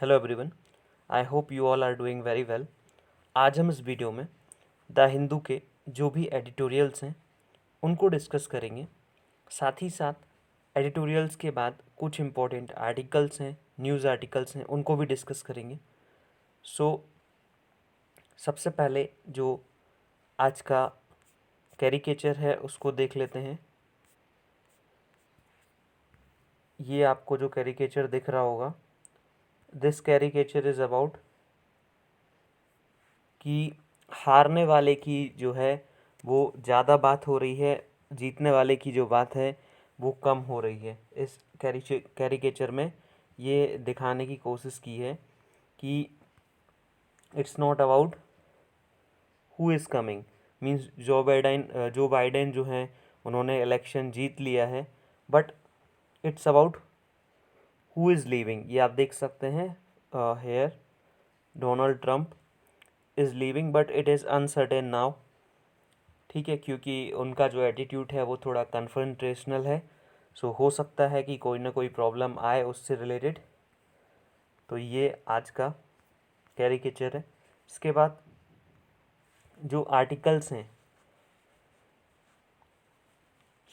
Hello everyone, I hope you all are doing very well. आज हम इस video में द हिंदू के जो भी एडिटोरियल्स हैं उनको डिस्कस करेंगे। साथ ही साथ एडिटोरियल्स के बाद कुछ इम्पोर्टेंट आर्टिकल्स हैं, न्यूज़ आर्टिकल्स हैं, उनको भी डिस्कस करेंगे। सबसे पहले जो आज का कैरिकेचर है उसको देख लेते हैं। ये आपको जो कैरिकेचर दिख रहा होगा, दिस कैरिकेचर इज़ अबाउट कि हारने वाले की जो है वो ज़्यादा बात हो रही है, जीतने वाले की जो बात है वो कम हो रही है। इस कैरिकेचर में ये दिखाने की कोशिश की है कि it's not about who is coming, means Joe Biden जो हैं उन्होंने इलेक्शन जीत लिया है, but it's about who is leaving. ये आप देख सकते हैं here, Donald Trump is leaving but it is uncertain now. ठीक है, क्योंकि उनका जो एटीट्यूड है वो थोड़ा कन्फ्रंटेशनल है। हो सकता है कि कोई ना कोई प्रॉब्लम आए उससे रिलेटेड। तो ये आज का कैरिकेचर है। इसके बाद जो आर्टिकल्स हैं,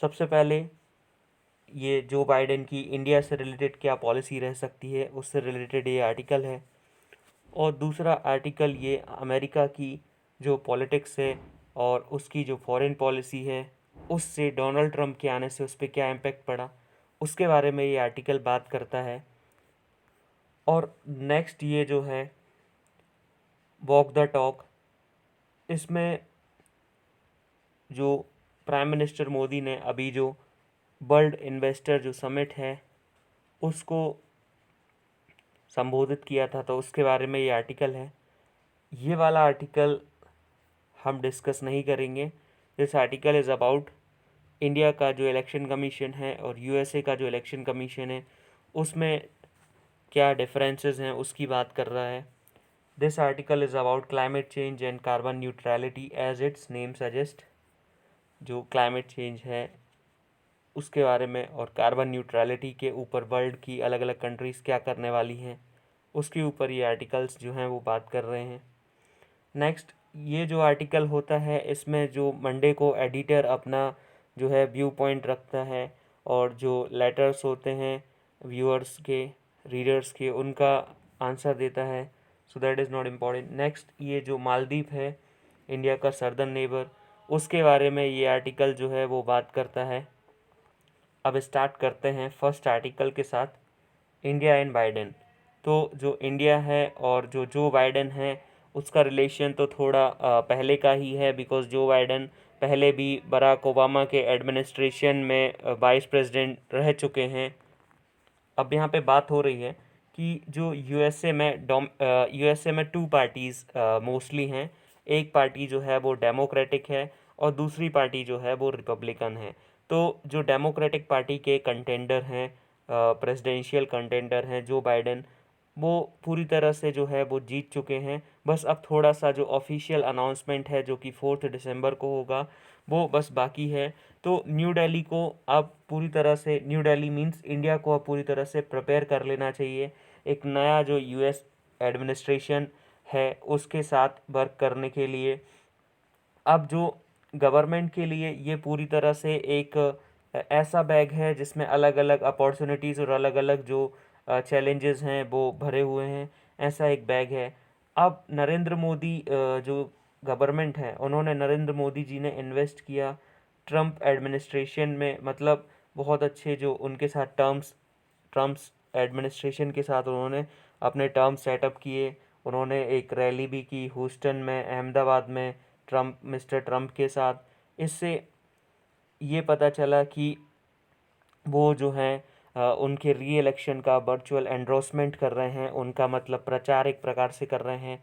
सबसे पहले ये जो बाइडेन की इंडिया से रिलेटेड क्या पॉलिसी रह सकती है उससे रिलेटेड ये आर्टिकल है। और दूसरा आर्टिकल ये अमेरिका की जो पॉलिटिक्स है और उसकी जो फॉरेन पॉलिसी है उससे डोनाल्ड ट्रंप के आने से उस पर क्या इम्पेक्ट पड़ा उसके बारे में ये आर्टिकल बात करता है। और नेक्स्ट ये जो है वॉक द टॉक, इसमें जो प्राइम मिनिस्टर मोदी ने अभी जो वर्ल्ड इन्वेस्टर जो समिट है उसको संबोधित किया था, तो उसके बारे में ये आर्टिकल है। ये वाला आर्टिकल हम डिस्कस नहीं करेंगे। This article is about India का जो इलेक्शन कमीशन है और यूएसए का जो इलेक्शन कमीशन है उसमें क्या डिफरेंसेस हैं उसकी बात कर रहा है। This article is about climate change and carbon neutrality as its name suggest. जो क्लाइमेट चेंज है उसके बारे में और कार्बन न्यूट्रलिटी के ऊपर वर्ल्ड की अलग अलग कंट्रीज़ क्या करने वाली हैं उसके ऊपर ये आर्टिकल्स जो हैं वो बात कर रहे हैं। नेक्स्ट ये जो आर्टिकल होता है इसमें जो मंडे को एडिटर अपना जो है व्यू पॉइंट रखता है और जो लेटर्स होते हैं व्यूअर्स के, रीडर्स के, उनका आंसर देता है। So that is not important. Next ये जो मालदीव है इंडिया का सर्दर्न नेबर, उसके बारे में ये आर्टिकल जो है वो बात करता है। अब स्टार्ट करते हैं फर्स्ट आर्टिकल के साथ, इंडिया एंड बाइडेन। तो जो इंडिया है और जो बाइडेन है उसका रिलेशन तो थोड़ा पहले का ही है, बिकॉज जो बाइडेन पहले भी बराक ओबामा के एडमिनिस्ट्रेशन में वाइस प्रेसिडेंट रह चुके हैं। अब यहाँ पे बात हो रही है कि जो यूएसए में टू पार्टीज़ मोस्टली हैं। एक पार्टी जो है वो डेमोक्रेटिक है और दूसरी पार्टी जो है वो रिपब्लिकन है। तो जो डेमोक्रेटिक पार्टी के कंटेंडर हैं, प्रेसिडेंशियल कंटेंडर हैं जो बाइडेन, वो पूरी तरह से जो है वो जीत चुके हैं। बस अब थोड़ा सा जो ऑफिशियल अनाउंसमेंट है जो कि 4 दिसंबर को होगा वो बस बाकी है। तो न्यू दिल्ली को अब पूरी तरह से, न्यू दिल्ली मींस इंडिया को अब पूरी तरह से प्रिपेयर कर लेना चाहिए एक नया जो यूएस एडमिनिस्ट्रेशन है उसके साथ वर्क करने के लिए। अब जो गवर्नमेंट के लिए ये पूरी तरह से एक ऐसा बैग है जिसमें अलग अलग अपॉर्चुनिटीज़ और अलग अलग जो चैलेंजेस हैं वो भरे हुए हैं, ऐसा एक बैग है। अब नरेंद्र मोदी जो गवर्नमेंट है उन्होंने, नरेंद्र मोदी जी ने इन्वेस्ट किया ट्रम्प एडमिनिस्ट्रेशन में, मतलब बहुत अच्छे जो उनके साथ ट्रम्प्स एडमिनिस्ट्रेशन के साथ उन्होंने अपने टर्म सेटअप किए। उन्होंने एक रैली भी की ह्यूस्टन में, अहमदाबाद में, मिस्टर ट्रम्प के साथ। इससे ये पता चला कि वो जो हैं उनके री इलेक्शन का वर्चुअल एंडोर्समेंट कर रहे हैं, उनका मतलब प्रचार एक प्रकार से कर रहे हैं।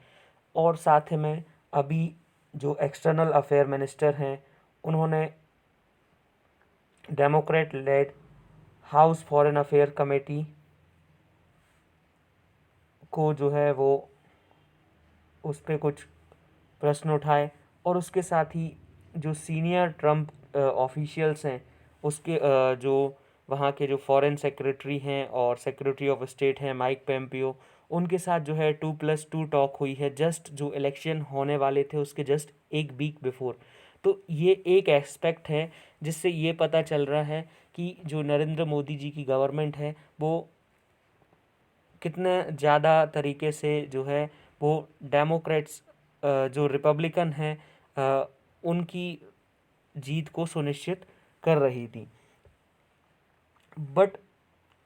और साथ में अभी जो एक्सटर्नल अफेयर मिनिस्टर हैं उन्होंने Democrat led House Foreign Affair Committee को जो है वो उस पर कुछ प्रश्न उठाए। और उसके साथ ही जो सीनियर ट्रम्प ऑफिशियल्स हैं उसके जो वहाँ के जो फॉरेन सेक्रेटरी हैं और सेक्रेटरी ऑफ स्टेट हैं माइक पेम्पियो, उनके साथ जो है 2+2 टॉक हुई है, जस्ट जो इलेक्शन होने वाले थे उसके जस्ट एक वीक बिफोर। तो ये एक एस्पेक्ट है जिससे ये पता चल रहा है कि जो नरेंद्र मोदी जी की गवर्नमेंट है वो कितने ज़्यादा तरीके से जो है वो डेमोक्रेट्स जो रिपब्लिकन हैं उनकी जीत को सुनिश्चित कर रही थी, but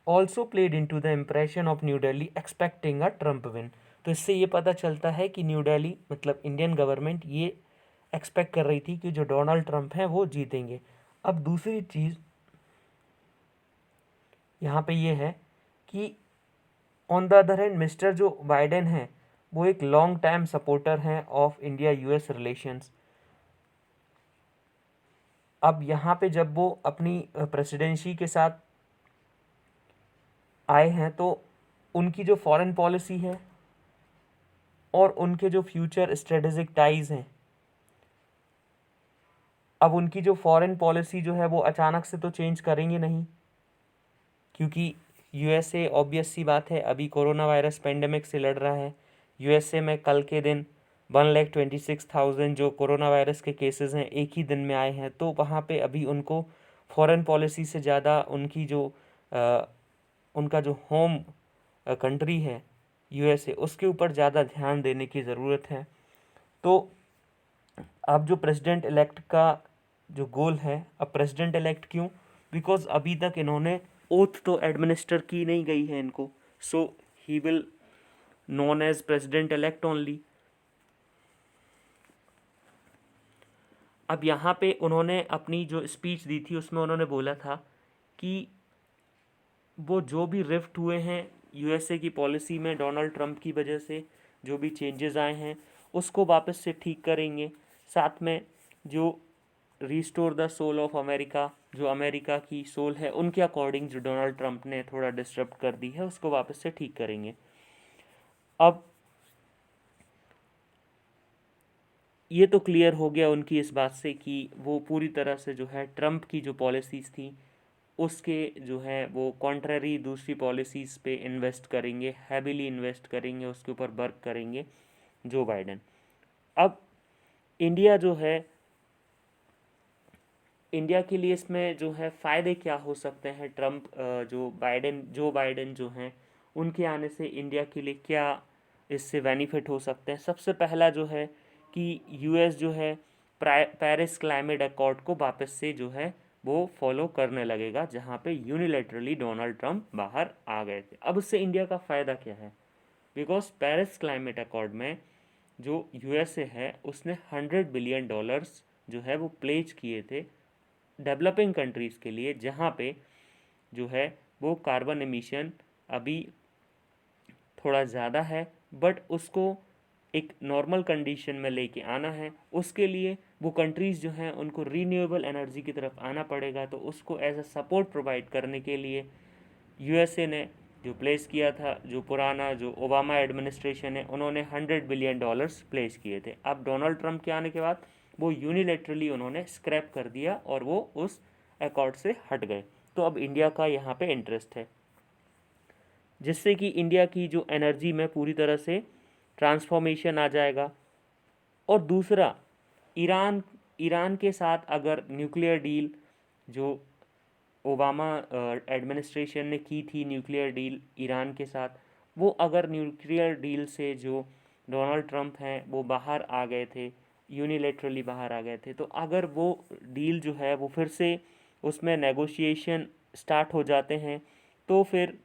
also played into the impression of New Delhi expecting a Trump win. तो इससे ये पता चलता है कि न्यू दिल्ली मतलब इंडियन गवर्नमेंट ये एक्सपेक्ट कर रही थी कि जो डोनाल्ड ट्रंप हैं वो जीतेंगे। अब दूसरी चीज़ यहाँ पे ये है कि on the other hand mister Joe Biden हैं वो एक लॉन्ग टाइम सपोर्टर हैं ऑफ इंडिया यूएस रिलेशंस। अब यहाँ पे जब वो अपनी प्रेसिडेंसी के साथ आए हैं तो उनकी जो फॉरेन पॉलिसी है और उनके जो फ्यूचर स्ट्रेटेजिक टाइज हैं, अब उनकी जो फॉरेन पॉलिसी जो है वो अचानक से तो चेंज करेंगे नहीं, क्योंकि यूएसए ऑब्वियस सी बात है अभी कोरोना वायरस पेंडेमिक से लड़ रहा है। यूएसए में कल के दिन 1,26,000 जो कोरोना वायरस के केसेस हैं एक ही दिन में आए हैं। तो वहाँ पे अभी उनको फॉरेन पॉलिसी से ज़्यादा उनकी जो उनका जो होम कंट्री है यूएसए उसके ऊपर ज़्यादा ध्यान देने की ज़रूरत है। तो अब जो प्रेसिडेंट इलेक्ट का जो गोल है, अब प्रेसिडेंट इलेक्ट क्यों, बिकॉज अभी तक इन्होंने ओथ तो एडमिनिस्टर की नहीं गई है इनको, so he will known as president elect only. अब यहाँ पे उन्होंने अपनी जो स्पीच दी थी उसमें उन्होंने बोला था कि वो जो भी रिफ्ट हुए हैं यूएसए की पॉलिसी में डोनाल्ड ट्रंप की वजह से जो भी चेंजेस आए हैं उसको वापस से ठीक करेंगे, साथ में जो restore the soul of America, जो अमेरिका की सोल है उनके अकॉर्डिंग जो डोनाल्ड ट्रंप ने थोड़ा डिस्टर्ब कर दी है उसको वापस से ठीक करेंगे। अब ये तो क्लियर हो गया उनकी इस बात से कि वो पूरी तरह से जो है ट्रंप की जो पॉलिसीज़ थी उसके जो है वो कॉन्ट्ररी दूसरी पॉलिसीज़ पे इन्वेस्ट करेंगे, हैविली इन्वेस्ट करेंगे, उसके ऊपर वर्क करेंगे जो बाइडेन। अब इंडिया जो है, इंडिया के लिए इसमें जो है फ़ायदे क्या हो सकते हैं, ट्रंप जो बाइडेन जो हैं उनके आने से इंडिया के लिए क्या इससे बेनिफिट हो सकते हैं। सबसे पहला जो है कि यूएस जो है पेरिस क्लाइमेट अकॉर्ड को वापस से जो है वो फॉलो करने लगेगा, जहाँ पे यूनिलेटरली डोनाल्ड ट्रंप बाहर आ गए थे। अब उससे इंडिया का फ़ायदा क्या है, बिकॉज पेरिस क्लाइमेट अकॉर्ड में जो यूएसए है उसने $100 बिलियन जो है वो प्लेज किए थे डेवलपिंग कंट्रीज़ के लिए, जहाँ पे जो है वो कार्बन एमिशन अभी थोड़ा ज़्यादा है बट उसको एक नॉर्मल कंडीशन में लेके आना है। उसके लिए वो कंट्रीज़ जो हैं उनको रीन्यूएबल एनर्जी की तरफ आना पड़ेगा, तो उसको एज अ सपोर्ट प्रोवाइड करने के लिए यूएसए ने जो प्लेस किया था, जो पुराना जो ओबामा एडमिनिस्ट्रेशन है उन्होंने $100 बिलियन प्लेस किए थे। अब डोनाल्ड ट्रंप के आने के बाद वो यूनिलेटरली उन्होंने स्क्रैप कर दिया और वो उस अकॉर्ड से हट गए। तो अब इंडिया का यहाँ पे इंटरेस्ट है, जिससे कि इंडिया की जो एनर्जी में पूरी तरह से ट्रांसफॉर्मेशन आ जाएगा। और दूसरा, ईरान ईरान के साथ अगर न्यूक्लियर डील जो ओबामा एडमिनिस्ट्रेशन ने की थी, न्यूक्लियर डील ईरान के साथ, वो अगर न्यूक्लियर डील से जो डोनाल्ड ट्रंप हैं वो बाहर आ गए थे, यूनिलेटरली बाहर आ गए थे, तो अगर वो डील जो है वो फिर से उसमें नेगोशिएशन स्टार्ट हो जाते हैं तो फिर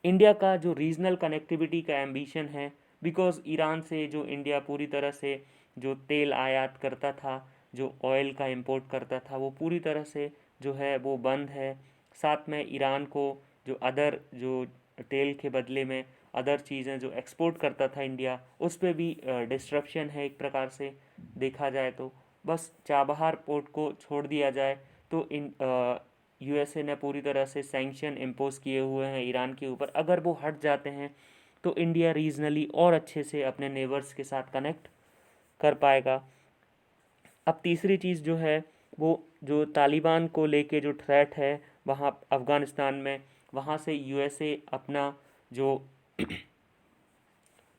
इंडिया का जो रीजनल कनेक्टिविटी का एम्बिशन है, बिकॉज़ ईरान से जो इंडिया पूरी तरह से जो तेल आयात करता था, जो ऑयल का इंपोर्ट करता था, वो पूरी तरह से जो है वो बंद है। साथ में ईरान को जो अदर जो तेल के बदले में अदर चीज़ें जो एक्सपोर्ट करता था इंडिया, उस पर भी डिस्ट्रप्शन है एक प्रकार से देखा जाए तो। बस चाबहार पोर्ट को छोड़ दिया जाए तो यूएसए ने पूरी तरह से सैंक्शन इम्पोज किए हुए हैं ईरान के ऊपर, अगर वो हट जाते हैं तो इंडिया रीजनली और अच्छे से अपने नेबर्स के साथ कनेक्ट कर पाएगा। अब तीसरी चीज़ जो है वो जो तालिबान को लेके जो थ्रेट है वहाँ अफ़गानिस्तान में, वहाँ से यूएसए अपना जो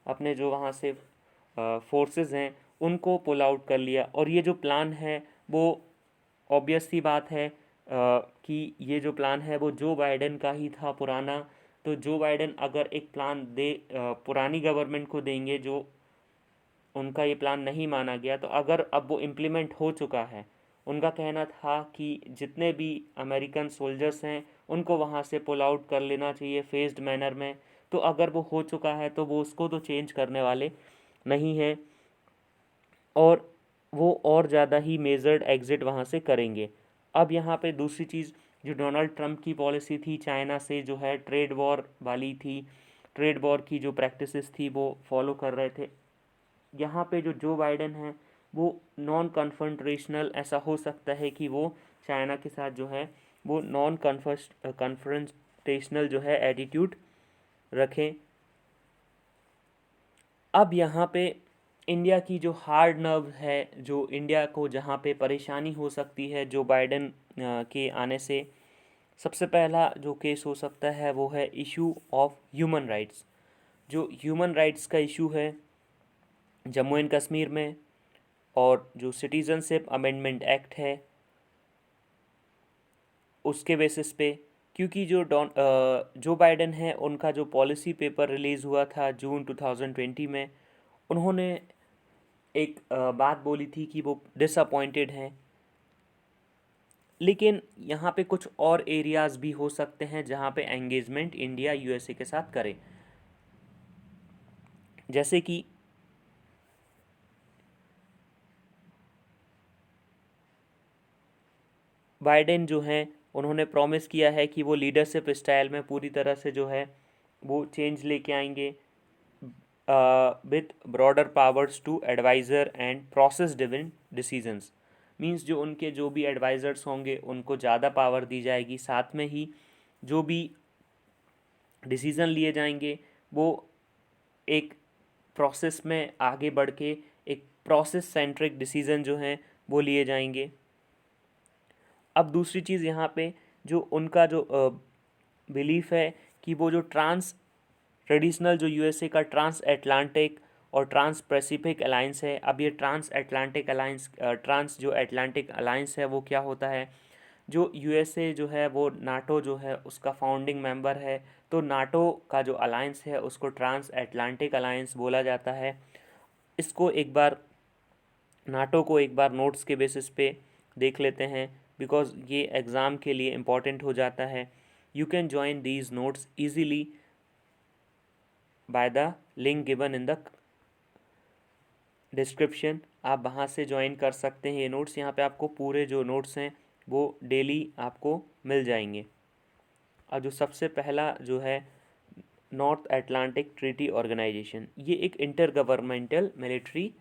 अपने जो वहाँ से फोर्सेस हैं उनको पुल आउट कर लिया। और ये जो प्लान है वो ऑब्वियस सी बात है कि ये जो प्लान है वो जो बाइडेन का ही था पुराना। तो जो बाइडेन अगर एक प्लान दे पुरानी गवर्नमेंट को देंगे, जो उनका ये प्लान नहीं माना गया, तो अगर अब वो इम्प्लीमेंट हो चुका है, उनका कहना था कि जितने भी अमेरिकन सोल्जर्स हैं उनको वहाँ से पुल आउट कर लेना चाहिए फेस्ड मैनर में। तो अगर वो हो चुका है तो वो उसको तो चेंज करने वाले नहीं हैं, और वो और ज़्यादा ही मेजर्ड एग्ज़िट वहाँ से करेंगे। अब यहाँ पे दूसरी चीज़, जो डोनाल्ड ट्रंप की पॉलिसी थी चाइना से जो है ट्रेड वॉर वाली थी, ट्रेड वॉर की जो प्रैक्टिसेस थी वो फॉलो कर रहे थे। यहाँ पे जो जो बाइडेन है वो नॉन कन्फ्रंटेशनल ऐसा हो सकता है कि वो चाइना के साथ जो है वो नॉन कन्फ्रंटेशनल जो है एटीट्यूड रखें। अब यहाँ पे इंडिया की जो हार्ड नर्व है, जो इंडिया को जहाँ पे परेशानी हो सकती है जो बाइडेन के आने से, सबसे पहला जो केस हो सकता है वो है इशू ऑफ ह्यूमन राइट्स। जो ह्यूमन राइट्स का इशू है जम्मू एंड कश्मीर में, और जो सिटीज़नशिप अमेंडमेंट एक्ट है उसके बेसिस पे, क्योंकि जो बाइडेन है उनका जो पॉलिसी पेपर रिलीज़ हुआ था जून 2020 में, उन्होंने एक बात बोली थी कि वो डिसअपॉइंटेड हैं। लेकिन यहाँ पे कुछ और एरियाज़ भी हो सकते हैं जहाँ पे एंगेजमेंट इंडिया यूएसए के साथ करे, जैसे कि बाइडेन जो हैं उन्होंने प्रॉमिस किया है कि वो लीडरशिप स्टाइल में पूरी तरह से जो है वो चेंज लेके आएंगे with broader powers to adviser and process driven decisions. Means जो उनके जो भी एडवाइज़र्स होंगे उनको ज़्यादा पावर दी जाएगी, साथ में ही जो भी डिसीज़न लिए जाएंगे वो एक प्रोसेस में आगे बढ़ के एक प्रोसेस सेंट्रिक डिसीज़न जो हैं वो लिए जाएंगे। अब दूसरी चीज़ यहाँ पे जो उनका जो बिलीफ है कि वो जो ट्रेडिशनल जो यूएसए का ट्रांस एटलांटिक और ट्रांस पैसिफिक अलायंस है, अब ये ट्रांस एटलांटिक अलायंस ट्रांस जो एटलांटिक अलायंस है वो क्या होता है, जो यूएसए जो है वो नाटो जो है उसका फाउंडिंग मेंबर है। तो नाटो का जो अलायंस है उसको ट्रांस एटलांटिक अलायंस बोला जाता है। इसको एक बार नाटो को एक बार नोट्स के बेसिस पे देख लेते हैं, बिकॉज ये एग्ज़ाम के लिए इम्पॉर्टेंट हो जाता है। You can join these notes easily by the link given in the description. आप वहाँ से ज्वाइन कर सकते हैं ये नोट्स। यहाँ पे आपको पूरे जो नोट्स हैं वो डेली आपको मिल जाएंगे। और जो सबसे पहला जो है नॉर्थ अटलांटिक ट्रीटी ऑर्गेनाइजेशन, ये एक इंटर गवर्नमेंटल मिलिट्री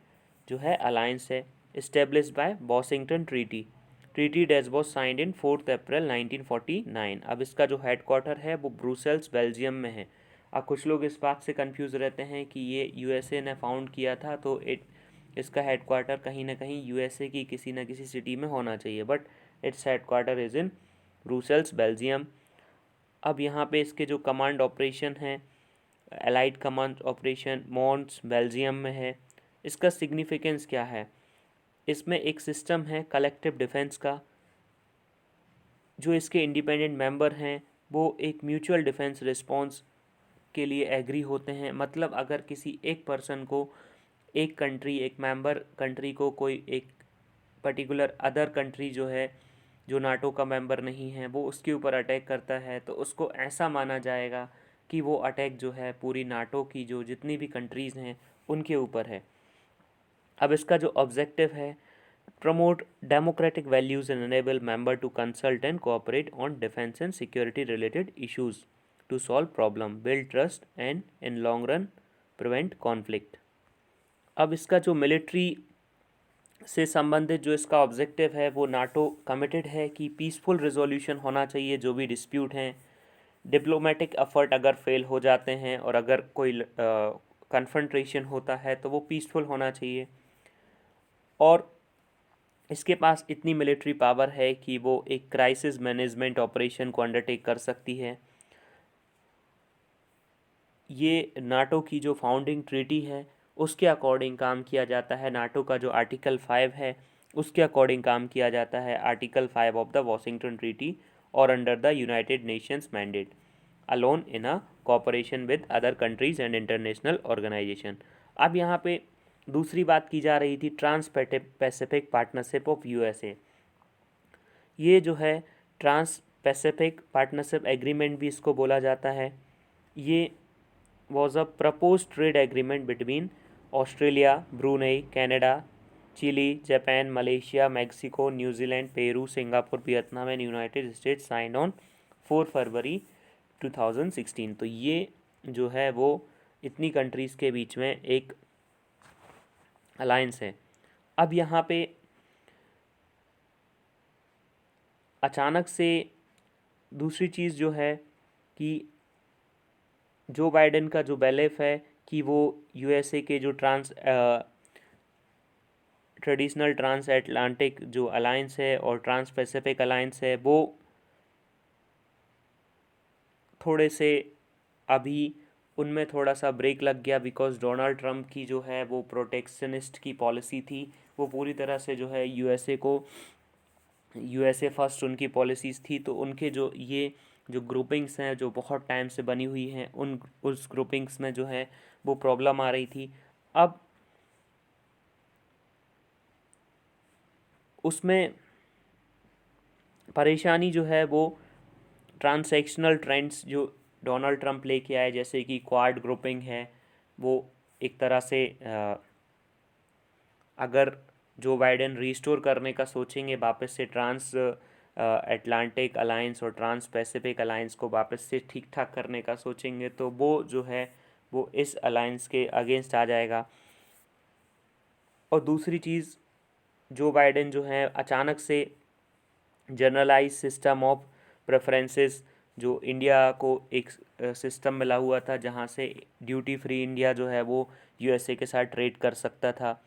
जो है अलायंस है, establish by Washington treaty. Treaty days was signed in 4 अप्रैल 1949। अब इसका जो हेडक्वार्टर है वो ब्रुसेल्स बेल्जियम में है। अब कुछ लोग इस बात से कंफ्यूज रहते हैं कि ये यूएसए ने फाउंड किया था तो इसका हेडक्वार्टर कहीं ना कहीं यूएसए की किसी न किसी सिटी में होना चाहिए, but its headquarter is in Brussels Belgium. अब यहाँ पे इसके जो कमांड ऑपरेशन हैं, allied command operation Mons Belgium में है। इसका सिग्निफिकेंस क्या है, इसमें एक सिस्टम है कलेक्टिव डिफेंस का। जो इसके इंडिपेंडेंट मेंबर हैं वो एक म्यूचुअल डिफेंस रिस्पॉन्स के लिए एग्री होते हैं। मतलब अगर किसी एक पर्सन को, एक कंट्री, एक मेंबर कंट्री को कोई एक पर्टिकुलर अदर कंट्री जो है, जो नाटो का मेंबर नहीं है, वो उसके ऊपर अटैक करता है, तो उसको ऐसा माना जाएगा कि वो अटैक जो है पूरी नाटो की जो जितनी भी कंट्रीज़ हैं उनके ऊपर है। अब इसका जो ऑब्जेक्टिव है, promote democratic values and enable member to consult and cooperate on defence and security related issues to solve problem, build trust and in long run prevent conflict. अब इसका जो मिलिट्री से संबंधित जो इसका ऑब्जेक्टिव है वो नाटो कमिटेड है कि पीसफुल रिजोल्यूशन होना चाहिए जो भी डिस्प्यूट हैं। डिप्लोमेटिक एफर्ट अगर फेल हो जाते हैं और अगर कोई कन्फ्रंट्रेशन होता है तो वो पीसफुल होना चाहिए। और इसके पास इतनी मिलिट्री पावर है कि वो एक क्राइसिस मैनेजमेंट ऑपरेशन को अंडरटेक कर सकती है। ये नाटो की जो फाउंडिंग ट्रीटी है उसके अकॉर्डिंग काम किया जाता है। नाटो का जो आर्टिकल 5 है उसके अकॉर्डिंग काम किया जाता है। Article 5 of the Washington treaty और under the United Nations mandate alone in a cooperation with other countries and international organisation. अब यहाँ पे दूसरी बात की जा रही थी trans Pacific partnership of USA. ये जो है ट्रांस पैसिफिक पार्टनरशिप एग्रीमेंट भी इसको बोला जाता है। ये was a proposed trade agreement between Australia, Brunei, Canada, Chile, Japan, Malaysia, Mexico, New Zealand, Peru, Singapore, Vietnam and United States signed on 4 फरवरी 2016। तो ये जो है वो इतनी कंट्रीज़ के बीच में एक अलायंस है। अब यहाँ पे अचानक से दूसरी चीज़ जो है कि जो बाइडेन का जो बिलीफ है कि वो यूएसए के जो ट्रेडिशनल ट्रांस एटलांटिक जो अलायंस है और ट्रांस पैसिफिक अलायंस है वो थोड़े से अभी उनमें थोड़ा सा ब्रेक लग गया, बिकॉज डोनाल्ड ट्रंप की जो है वो प्रोटेक्शनिस्ट की पॉलिसी थी। वो पूरी तरह से जो है यूएसए फर्स्ट उनकी पॉलिसीज़ थी। तो उनके जो ग्रुपिंग्स हैं जो बहुत टाइम से बनी हुई हैं उस ग्रुपिंग्स में जो है वो प्रॉब्लम आ रही थी। अब उसमें परेशानी जो है वो ट्रांसैक्शनल ट्रेंड्स जो डोनाल्ड ट्रंप लेके आए, जैसे कि क्वाड ग्रुपिंग है, वो एक तरह से अगर जो बाइडेन रिस्टोर करने का सोचेंगे वापस से ट्रांस एटलांटिक अलायंस और ट्रांस पैसिफिक अलायंस को वापस से ठीक ठाक करने का सोचेंगे तो वो जो है वो इस अलायंस के अगेंस्ट आ जाएगा। और दूसरी चीज़, जो बाइडेन जो है अचानक से जनरलाइज सिस्टम ऑफ प्रेफरेंसेस जो इंडिया को एक सिस्टम मिला हुआ था जहाँ से ड्यूटी फ्री इंडिया जो है वो यूएसए के साथ ट्रेड कर सकता था,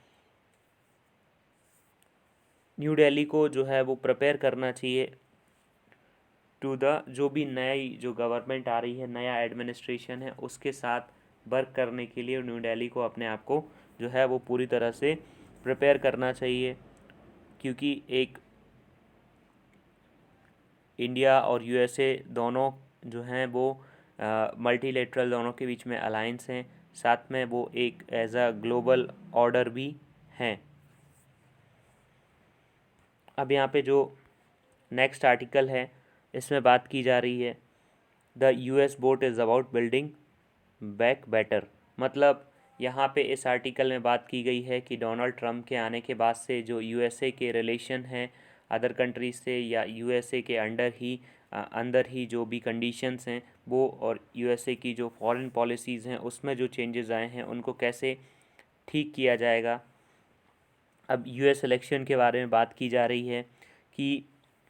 न्यू दिल्ली को जो है वो प्रिपेयर करना चाहिए टू द जो भी नई जो गवर्नमेंट आ रही है, नया एडमिनिस्ट्रेशन है, उसके साथ वर्क करने के लिए न्यू दिल्ली को अपने आप को जो है वो पूरी तरह से प्रिपेयर करना चाहिए। क्योंकि एक इंडिया और यूएसए दोनों जो हैं वो मल्टीलेटरल दोनों के बीच में अलायंस हैं, साथ में वो एक एज अ ग्लोबल ऑर्डर भी हैं। अब यहाँ पे जो नेक्स्ट आर्टिकल है इसमें बात की जा रही है the US boat is about building back better. मतलब यहाँ पे इस आर्टिकल में बात की गई है कि डोनाल्ड ट्रंप के आने के बाद से जो यूएसए के रिलेशन हैं अदर कंट्रीज से या यूएसए के अंदर ही जो भी कंडीशंस हैं वो और यूएसए की जो फॉरेन पॉलिसीज़ हैं उसमें जो चेंजेस आए हैं उनको कैसे ठीक किया जाएगा। अब यूएस इलेक्शन के बारे में बात की जा रही है कि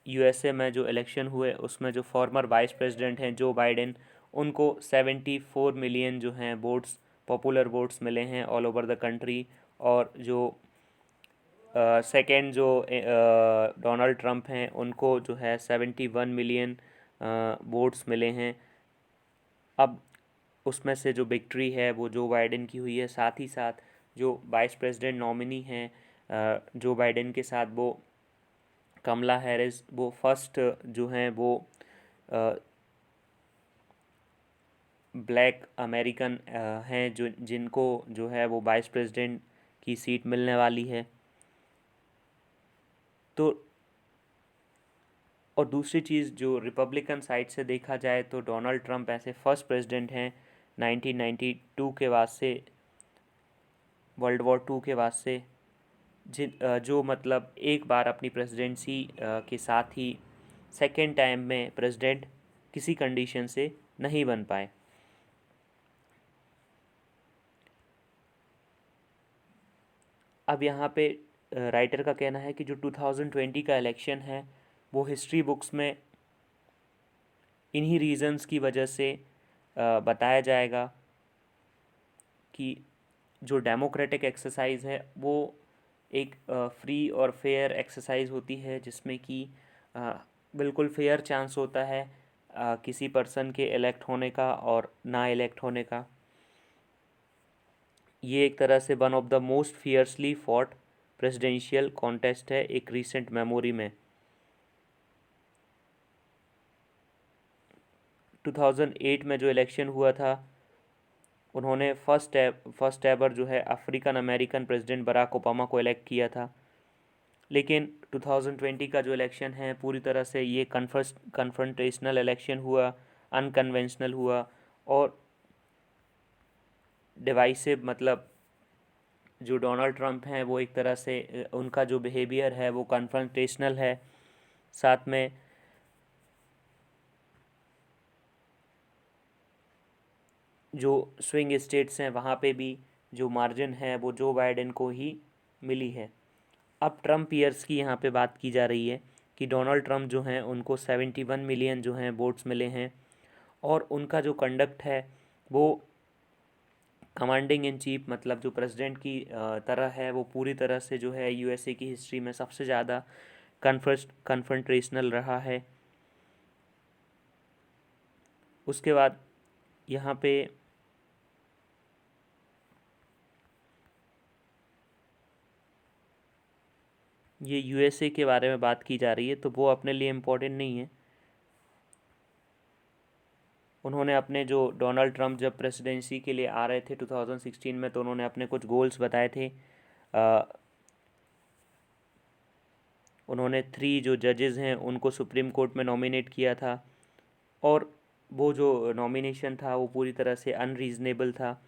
यूएसए में जो इलेक्शन हुए उसमें जो फॉर्मर वाइस प्रेसिडेंट हैं जो बाइडेन, उनको 74 मिलियन जो हैं वोट्स पॉपुलर वोट्स मिले हैं ऑल ओवर द कंट्री। और जो सेकेंड जो डोनाल्ड ट्रंप हैं उनको जो है 71 मिलियन वोट्स मिले हैं। अब उसमें से जो विक्ट्री है वो जो बाइडेन की हुई है, साथ ही साथ जो वाइस प्रेसिडेंट नॉमिनी हैं जो बाइडेन के साथ वो कमला हैरिस, वो फर्स्ट जो हैं वो ब्लैक अमेरिकन हैं जो जिनको जो है वो वाइस प्रेसिडेंट की सीट मिलने वाली है। तो और दूसरी चीज़ जो रिपब्लिकन साइड से देखा जाए तो डोनाल्ड ट्रंप ऐसे फर्स्ट प्रेसिडेंट हैं 1992 के बाद से, वर्ल्ड वॉर 2 के बाद से, जो मतलब एक बार अपनी प्रेसिडेंसी के साथ ही सेकेंड टाइम में प्रेसिडेंट किसी कंडीशन से नहीं बन पाए। अब यहाँ पे राइटर का कहना है कि जो 2020 का इलेक्शन है वो हिस्ट्री बुक्स में इन्हीं रीजंस की वजह से बताया जाएगा कि जो डेमोक्रेटिक एक्सरसाइज है वो एक फ्री और फेयर एक्सरसाइज होती है जिसमें कि बिल्कुल फेयर चांस होता है किसी पर्सन के इलेक्ट होने का और ना इलेक्ट होने का। ये एक तरह से one of the most fiercely fought presidential contest है एक रीसेंट मेमोरी में। 2008 में जो इलेक्शन हुआ था, उन्होंने फर्स्ट एवर जो है African American president Barack Obama को इलेक्ट किया था। लेकिन 2020 का जो इलेक्शन है पूरी तरह से ये कन्फ्रंटेशनल इलेक्शन हुआ, अनकन्वेंशनल हुआ और डिवाइसिव। मतलब जो डोनाल्ड ट्रंप हैं वो एक तरह से उनका जो बिहेवियर है वो कन्फ्रंटेशनल है। साथ में जो स्विंग स्टेट्स हैं वहाँ पे भी जो मार्जिन है वो जो बाइडेन को ही मिली है। अब ट्रंप ईयर्स की यहाँ पे बात की जा रही है कि डोनाल्ड ट्रंप जो हैं उनको 71 मिलियन जो हैं वोट्स मिले हैं और उनका जो कंडक्ट है वो कमांडिंग इन चीफ, मतलब जो प्रेसिडेंट की तरह है, वो पूरी तरह से जो है यूएसए की हिस्ट्री में सबसे ज़्यादा कन्फ्रंटेशनल रहा है। उसके बाद यहाँ पे ये यूएसए के बारे में बात की जा रही है तो वो अपने लिए इम्पोर्टेंट नहीं है। उन्होंने अपने जो डोनाल्ड ट्रंप जब प्रेसिडेंसी के लिए आ रहे थे 2016 में तो उन्होंने अपने कुछ गोल्स बताए थे। उन्होंने 3 जो जजेस हैं उनको सुप्रीम कोर्ट में नॉमिनेट किया था और वो जो नॉमिनेशन था वो पूरी तरह से अनरीज़नेबल था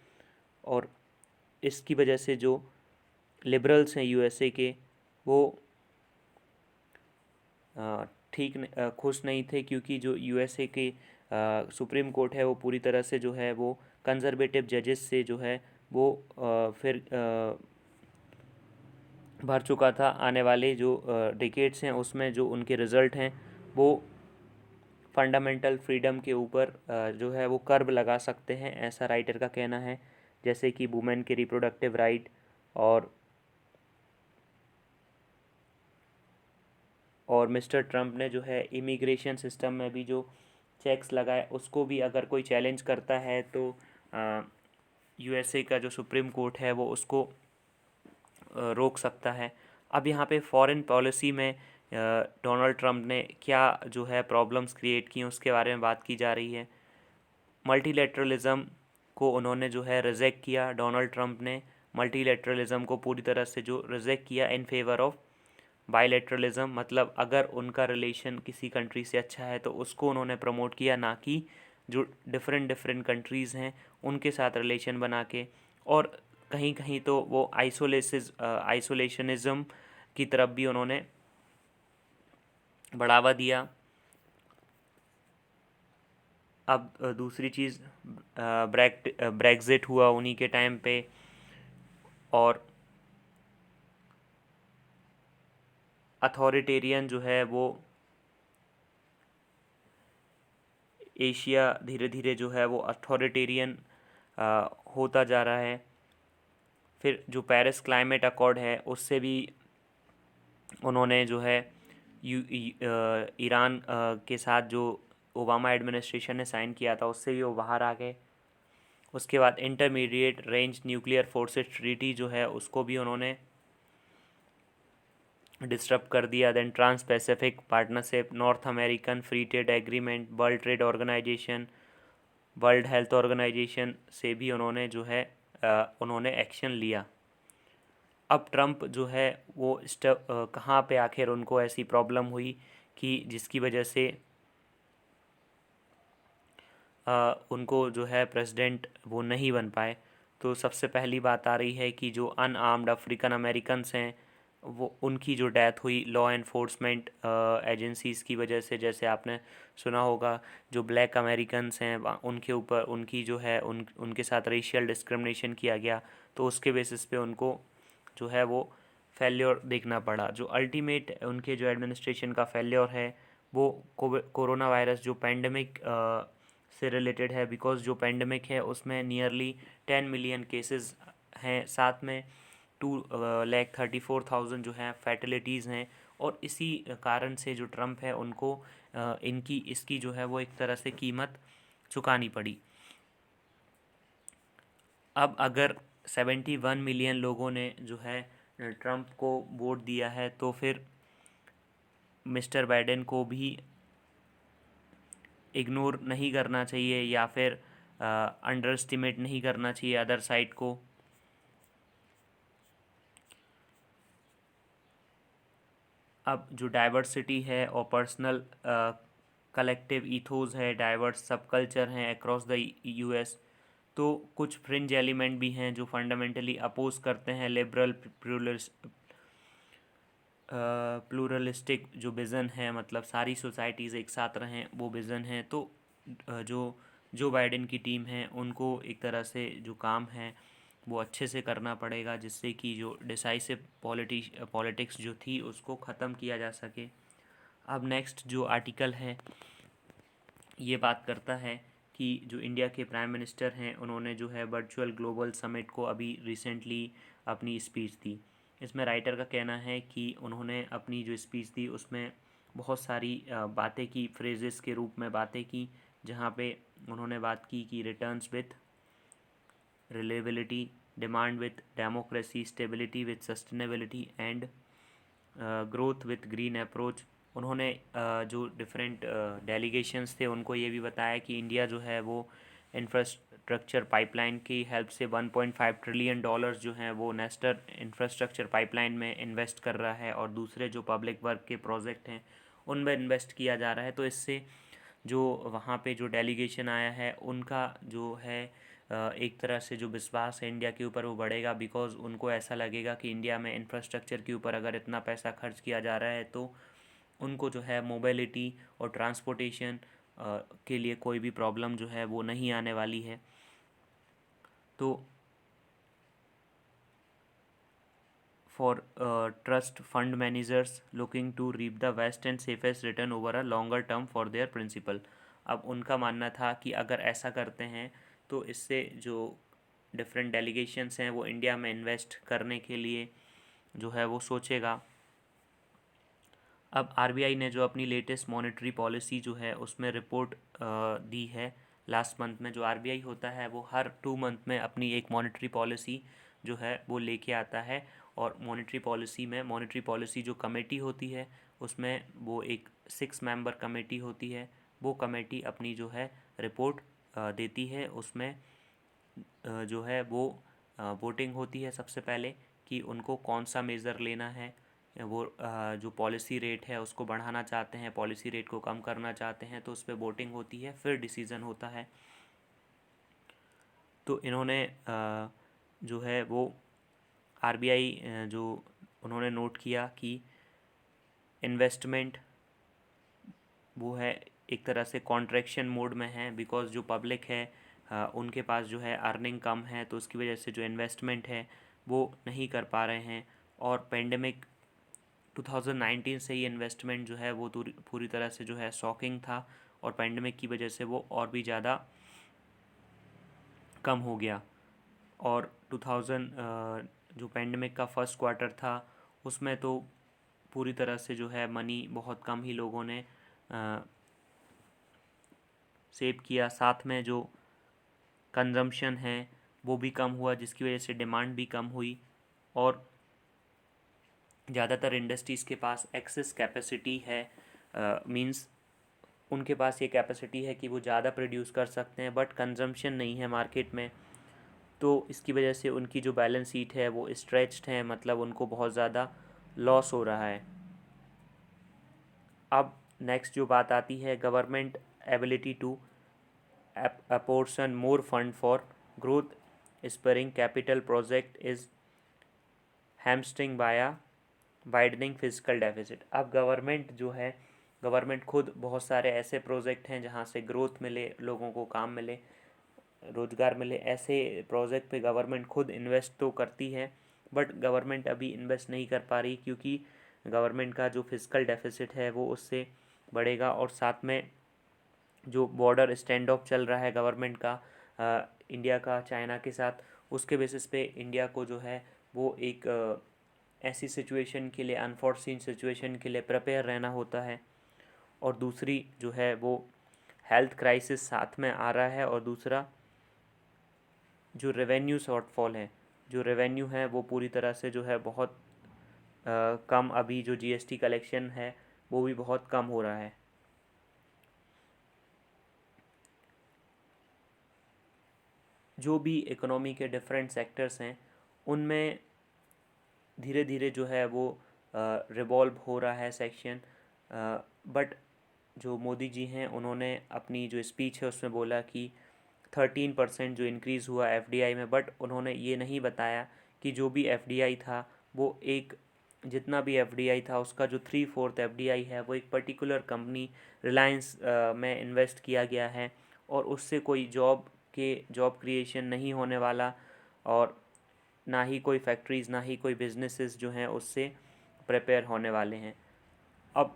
और इसकी वजह से जो लिबरल्स हैं यूएसए के वो खुश नहीं थे, क्योंकि जो यूएसए के सुप्रीम कोर्ट है वो पूरी तरह से जो है वो कंजर्वेटिव जजेस से जो है वो फिर भर चुका था। आने वाले जो डिकेड्स हैं उसमें जो उनके रिज़ल्ट हैं वो फंडामेंटल फ्रीडम के ऊपर जो है वो कर्ब लगा सकते हैं, ऐसा राइटर का कहना है। जैसे कि वुमेन के रिप्रोडक्टिव राइट और मिस्टर ट्रंप ने जो है इमिग्रेशन सिस्टम में भी जो चेक्स लगाए उसको भी अगर कोई चैलेंज करता है तो यूएसए का जो सुप्रीम कोर्ट है वो उसको रोक सकता है। अब यहाँ पे फॉरेन पॉलिसी में डोनाल्ड ट्रंप ने क्या जो है प्रॉब्लम्स क्रिएट की उसके बारे में बात की जा रही है। मल्टीलेटरलिज़म को उन्होंने जो है रिजेक्ट किया, डोनाल्ड ट्रंप ने मल्टीलेटरलिज़म को पूरी तरह से जो रिजेक्ट किया इन फेवर ऑफ बायलैटरलिज्म। मतलब अगर उनका रिलेशन किसी कंट्री से अच्छा है तो उसको उन्होंने प्रमोट किया, ना कि जो डिफरेंट डिफरेंट कंट्रीज़ हैं उनके साथ रिलेशन बना के। और कहीं कहीं तो वो आइसोलेशनिज़म की तरफ भी उन्होंने बढ़ावा दिया। अब दूसरी चीज़ ब्रेक्ज़िट हुआ उन्हीं के टाइम पे और अथॉरिटेरियन जो है वो एशिया धीरे धीरे जो है वो अथॉरिटेरियन होता जा रहा है। फिर जो पेरिस क्लाइमेट अकॉर्ड है उससे भी उन्होंने जो है ईरान के साथ जो ओबामा एडमिनिस्ट्रेशन ने साइन किया था उससे भी वो बाहर आ गए। उसके बाद intermediate range nuclear forces treaty जो है उसको भी उन्होंने डिस्टर्ब कर दिया। Then Trans Pacific Partnership, North American Free Trade Agreement, World Trade Organization, World Health Organization से भी उन्होंने जो है उन्होंने एक्शन लिया। अब ट्रंप जो है वो कहाँ पे आखिर उनको ऐसी प्रॉब्लम हुई कि जिसकी वजह से उनको जो है प्रेसिडेंट वो नहीं बन पाए। तो सबसे पहली बात आ रही है कि जो अनआर्म्ड अफ्रीकन अमेरिकन्स हैं वो उनकी जो डेथ हुई लॉ एनफोर्समेंट एजेंसीज़ की वजह से। जैसे आपने सुना होगा जो ब्लैक अमेरिकन्स हैं उनके ऊपर उनकी जो है उनके साथ रेशियल डिस्क्रिमिनेशन किया गया, तो उसके बेसिस पे उनको जो है वो फेल्योर देखना पड़ा। जो अल्टीमेट उनके जो एडमिनिस्ट्रेशन का फेल्योर है वो कोरोना वायरस जो पेंडेमिक से रिलेटेड है, बिकॉज जो पेंडेमिक है उसमें नियरली 10 मिलियन केसेस हैं, साथ में 2,34,000 जो हैं फैटिलिटीज़ हैं। और इसी कारण से जो ट्रंप है उनको इसकी जो है वो एक तरह से कीमत चुकानी पड़ी। अब अगर 71 मिलियन लोगों ने जो है ट्रंप को वोट दिया है, तो फिर मिस्टर बाइडेन को भी इग्नोर नहीं करना चाहिए या फिर अंडर एस्टिमेट नहीं करना चाहिए अदर साइड को। अब जो डाइवर्सिटी है और पर्सनल कलेक्टिव ईथोस है, डाइवर्स सब कल्चर हैं अक्रॉस द यूएस, तो कुछ फ्रिंज एलिमेंट भी हैं जो फंडामेंटली अपोज करते हैं लिबरल प्लूरलिस्टिक जो विज़न है, मतलब सारी सोसाइटीज़ एक साथ रहें, वो विज़न है। तो जो बाइडेन की टीम है उनको एक तरह से जो काम है वो अच्छे से करना पड़ेगा, जिससे कि जो डिसाइसिव पॉलिटिक्स जो थी उसको ख़त्म किया जा सके। अब नेक्स्ट जो आर्टिकल है ये बात करता है कि जो इंडिया के प्राइम मिनिस्टर हैं उन्होंने जो है वर्चुअल ग्लोबल समिट को अभी रिसेंटली अपनी स्पीच दी। इसमें राइटर का कहना है कि उन्होंने अपनी जो स्पीच दी उसमें बहुत सारी बातें की, फ्रेजेस के रूप में बातें की, जहाँ पे उन्होंने बात की कि returns with reliability, demand with democracy, stability with sustainability and growth with green approach. उन्होंने जो डिफरेंट डेलीगेशंस थे उनको ये भी बताया कि इंडिया जो है वो इंफ्रास्ट्रक्चर पाइपलाइन की हेल्प से 1.5 ट्रिलियन डॉलर्स जो हैं वो नेशनल इंफ्रास्ट्रक्चर पाइपलाइन में इन्वेस्ट कर रहा है, और दूसरे जो पब्लिक वर्क के प्रोजेक्ट हैं उनमें इन्वेस्ट किया जा रहा है। तो इससे जो वहाँ पे जो डेलीगेशन आया है उनका जो है एक तरह से जो विश्वास है इंडिया के ऊपर वो बढ़ेगा, बिकॉज़ उनको ऐसा लगेगा कि इंडिया में इंफ्रास्ट्रक्चर के ऊपर अगर इतना पैसा खर्च किया जा रहा है तो उनको जो है मोबिलिटी और ट्रांसपोर्टेशन के लिए कोई भी प्रॉब्लम जो है वो नहीं आने वाली है। तो for trust fund managers looking to reap the best and safest return over a longer term for their principal. अब उनका मानना था कि अगर ऐसा करते हैं तो इससे जो डिफरेंट डेलीगेशंस हैं वो इंडिया में इन्वेस्ट करने के लिए जो है वो सोचेगा। अब आरबीआई ने जो अपनी लेटेस्ट मॉनेटरी पॉलिसी जो है उसमें रिपोर्ट दी है लास्ट मंथ में। जो आरबीआई होता है वो हर 2 मंथ में अपनी एक मॉनेटरी पॉलिसी जो है वो लेके आता है, और मॉनेटरी पॉलिसी जो कमेटी होती है उसमें वो एक 6 मेंबर कमेटी होती है। वो कमेटी अपनी जो है रिपोर्ट देती है। उसमें जो है वो वोटिंग होती है सबसे पहले कि उनको कौन सा मेज़र लेना है। वो जो पॉलिसी रेट है उसको बढ़ाना चाहते हैं, पॉलिसी रेट को कम करना चाहते हैं, तो उस पर वोटिंग होती है, फिर डिसीज़न होता है। तो इन्होंने जो है वो आरबीआई जो उन्होंने नोट किया कि इन्वेस्टमेंट वो है एक तरह से कॉन्ट्रैक्शन मोड में है, बिकॉज़ जो पब्लिक है उनके पास जो है अर्निंग कम है, तो उसकी वजह से जो इन्वेस्टमेंट है वो नहीं कर पा रहे हैं। और पेंडेमिक 2019 से ही इन्वेस्टमेंट जो है वो पूरी तरह से जो है शॉकिंग था, और पेंडेमिक की वजह से वो और भी ज़्यादा कम हो गया। और 2000 जो पेंडेमिक का फर्स्ट क्वार्टर था उसमें तो पूरी तरह से जो है मनी बहुत कम ही लोगों ने सेव किया, साथ में जो कंजम्पशन है वो भी कम हुआ, जिसकी वजह से डिमांड भी कम हुई। और ज़्यादातर इंडस्ट्रीज़ के पास एक्सेस कैपेसिटी है, मींस उनके पास ये कैपेसिटी है कि वो ज़्यादा प्रोड्यूस कर सकते हैं, बट कंजम्पशन नहीं है मार्केट में। तो इसकी वजह से उनकी जो बैलेंस शीट है वो स्ट्रेच्ड है, मतलब उनको बहुत ज़्यादा लॉस हो रहा है। अब नेक्स्ट जो बात आती है, government ability to apportion more fund for growth spurring capital project is hamstring by a widening physical deficit. अब गवर्नमेंट खुद बहुत सारे ऐसे प्रोजेक्ट हैं जहाँ से ग्रोथ मिले, लोगों को काम मिले, रोज़गार मिले, ऐसे प्रोजेक्ट पे गवर्नमेंट खुद इन्वेस्ट तो करती है, बट गवर्नमेंट अभी इन्वेस्ट नहीं कर पा रही क्योंकि गवर्नमेंट का जो फिजिकल डेफिसिट है वो उससे बढ़ेगा। और साथ में जो बॉर्डर स्टैंड ऑफ चल रहा है गवर्नमेंट का इंडिया का चाइना के साथ, उसके बेसिस पे इंडिया को जो है वो एक ऐसी सिचुएशन के लिए, अनफॉर्सीन सिचुएशन के लिए प्रिपेयर रहना होता है। और दूसरी जो है वो हेल्थ क्राइसिस साथ में आ रहा है, और दूसरा जो रेवेन्यू शॉर्टफॉल है जो रेवेन्यू है वो पूरी तरह से जो है बहुत कम, अभी जो जीएसटी कलेक्शन है वो भी बहुत कम हो रहा है। जो भी इकोनॉमी के डिफरेंट सेक्टर्स हैं उनमें धीरे धीरे जो है वो रिवॉल्व हो रहा है सेक्शन। बट जो मोदी जी हैं उन्होंने अपनी जो स्पीच है उसमें बोला कि 13% जो इंक्रीज़ हुआ एफडीआई में, बट उन्होंने ये नहीं बताया कि जो भी एफडीआई था वो एक, जितना भी एफडीआई था उसका जो 3/4 एफडीआई है वो एक पर्टिकुलर कंपनी रिलायंस में इन्वेस्ट किया गया है, और उससे कोई जॉब क्रिएशन नहीं होने वाला, और ना ही कोई फैक्ट्रीज़ ना ही कोई बिजनेसेस जो हैं उससे प्रिपेयर होने वाले हैं। अब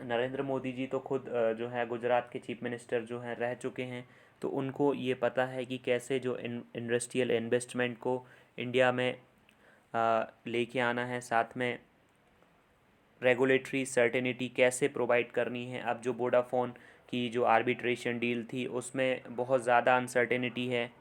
नरेंद्र मोदी जी तो खुद जो है गुजरात के चीफ मिनिस्टर जो हैं रह चुके हैं, तो उनको ये पता है कि कैसे जो इंडस्ट्रियल इन्वेस्टमेंट को इंडिया में लेके आना है, साथ में रेगुलेटरी सर्टेनिटी कैसे प्रोवाइड करनी है। अब जो वोडाफोन की जो आर्बिट्रेशन डील थी उसमें बहुत ज़्यादा अनसर्टेनिटी है,